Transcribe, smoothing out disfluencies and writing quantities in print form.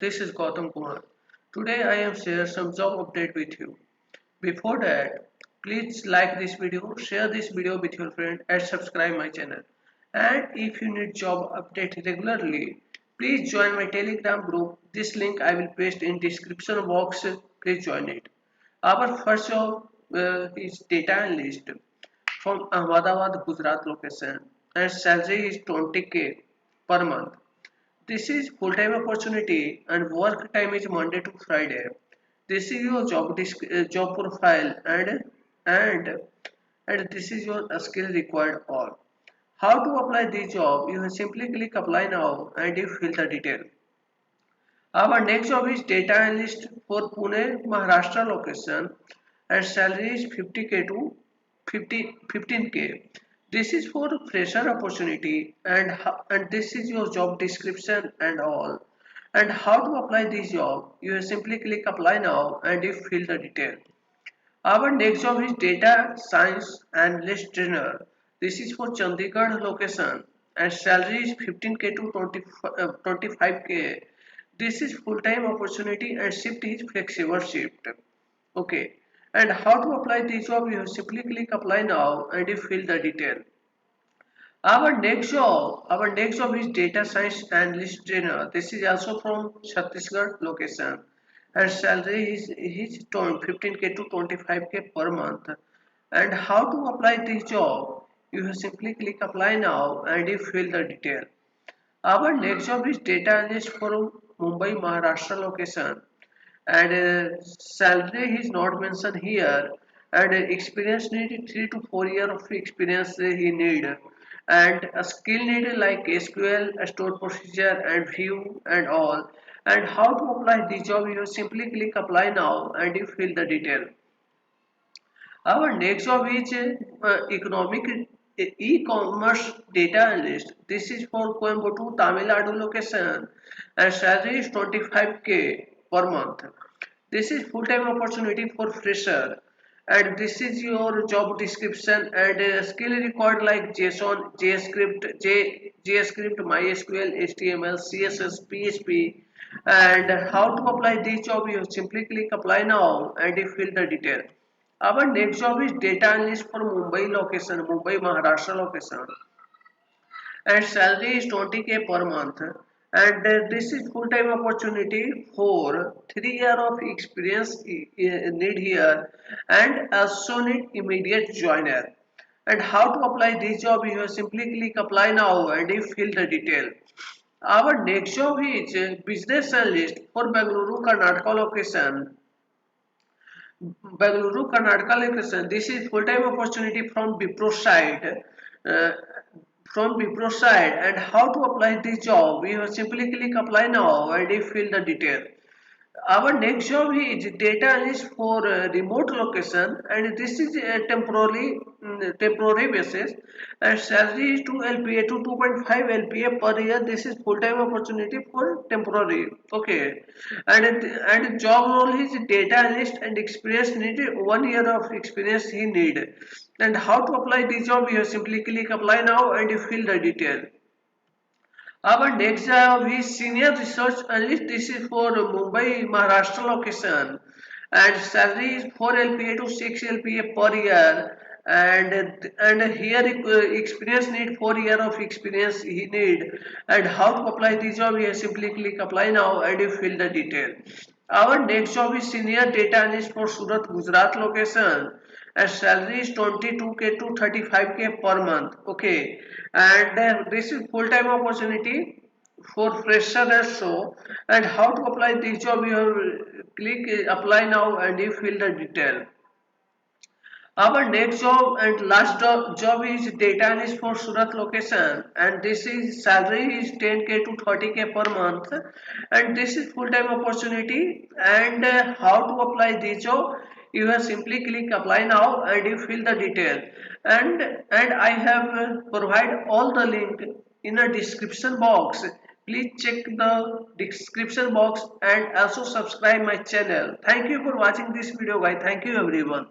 This is Gautam Kumar. Today I am share some job update with you. Before that, please like this video, share this video with your friend and subscribe my channel. And if you need job update regularly, please join my Telegram group. This link I will paste in description box. Please join it. Our first job is data analyst from Ahmedabad, Gujarat location and salary is 20k per month. This is full-time opportunity and work time is Monday to Friday. This is your job profile and and this is your skill required all. How to apply this job? You simply click apply now and you fill the detail. Our next job is data analyst for Pune, Maharashtra location and salary is 50k to 15k. This is for fresher opportunity and this is your job description and all. And how to apply this job? You simply click apply now and you fill the detail. Our next job is data science analyst trainer. This is for Chandigarh location and salary is 15k to 25k. This is full-time opportunity and shift is flexible shift. Okay. And how to apply this job? You simply click apply now and you fill the detail. Our next job is data science analyst trainer. This is also from Chhattisgarh location, and salary is 15k to 25k per month. And how to apply this job? You have simply click apply now and you fill the detail. Our next job is data analyst for Mumbai, Maharashtra location, and salary is not mentioned here. And experience needed 3 to 4 years of experience he need, and a skill needed like SQL, stored procedure, and view and all. And how to apply the job? You simply click apply now and you fill the detail. Our next job is economic e-commerce data analyst. This is for Coimbatore, Tamil Nadu location and salary is 25k per month. This is full-time opportunity for fresher and this is your job description and skill required like JSON, JScript, MySQL, HTML, CSS, PHP. And how to apply this job? You simply click apply now and you fill the detail. Our next job is data analyst for Mumbai location, Mumbai Maharashtra location, and salary is 20k per month. And this is full-time opportunity for 3 years of experience need here, and also need immediate joiner. And how to apply this job? You simply click apply now and you fill the detail. Our next job is business analyst for Bengaluru, Karnataka location. Bengaluru, Karnataka location. This is full-time opportunity from Wipro side. Uh, from Wipro side. And how to apply this job? We have simply click apply now and you fill the detail. Our next job is data analyst for remote location and this is temporary basis and salary is 2 LPA to 2.5 LPA per year. This is full time opportunity for temporary. Okay, and job role is data analyst and experience needed 1 year of experience he need. And how to apply this job? You simply click apply now and you fill the detail. Our next job is senior research analyst. This is for Mumbai, Maharashtra location, and salary is 4 LPA to 6 LPA per year. And here experience need 4 year of experience he need. And how to apply this job? You simply click apply now and you fill the detail. Our next job is senior data analyst for Surat, Gujarat location and salary is 22k to 35k per month. Okay, and this is full-time opportunity for fresher also. And how to apply this job? You have click apply now and you fill the detail. Our next job and last job is data analyst for Surat location and this is salary is 10k to 30k per month and this is full-time opportunity. And how to apply this job? You have simply click apply now and you fill the detail. And I have provide all the link in a description box. Please check the description box and also subscribe my channel. Thank you for watching this video guys. Thank you everyone.